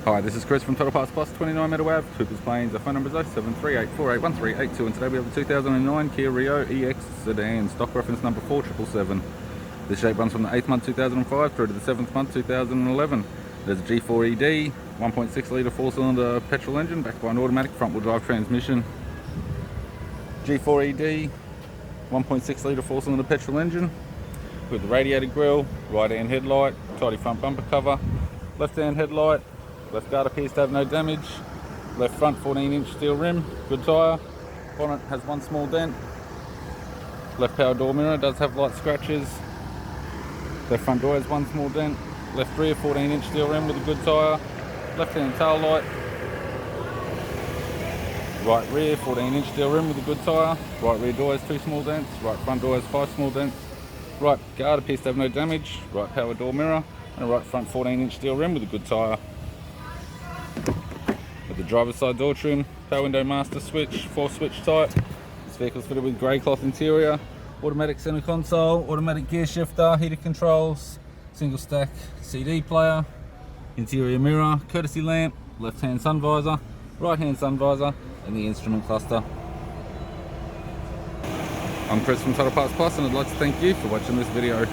Hi, this is Chris from Total Parts Plus, 29 Meadow Ave, Cooper's Plains. Our phone number is 0738481382, and today we have the 2009 Kia Rio EX sedan, stock reference number 4777. This shape runs from the 8th month 2005 through to the 7th month 2011. There's a G4ED, 1.6 litre 4-cylinder petrol engine backed by an automatic front-wheel drive transmission. G4ED, 1.6 litre 4-cylinder petrol engine with the radiator grille, right-hand headlight, tidy front bumper cover, left-hand headlight. Left guard appears to have no damage. Left front 14-inch steel rim, good tyre. Bonnet has one small dent. Left power door mirror does have light scratches. Left front door has one small dent. Left rear 14-inch steel rim with a good tyre. Left-hand tail light. Right rear 14-inch steel rim with a good tyre. Right rear door has two small dents. Right front door has 5 small dents. Right guard appears to have no damage. Right power door mirror. And a right front 14-inch steel rim with a good tyre. With the driver's side door trim, power window master switch, 4-switch type. This vehicle is fitted with grey cloth interior, automatic centre console, automatic gear shifter, heated controls, single stack CD player, interior mirror, courtesy lamp, left hand sun visor, right hand sun visor, and the instrument cluster. I'm Chris from Total Parts Plus, and I'd like to thank you for watching this video.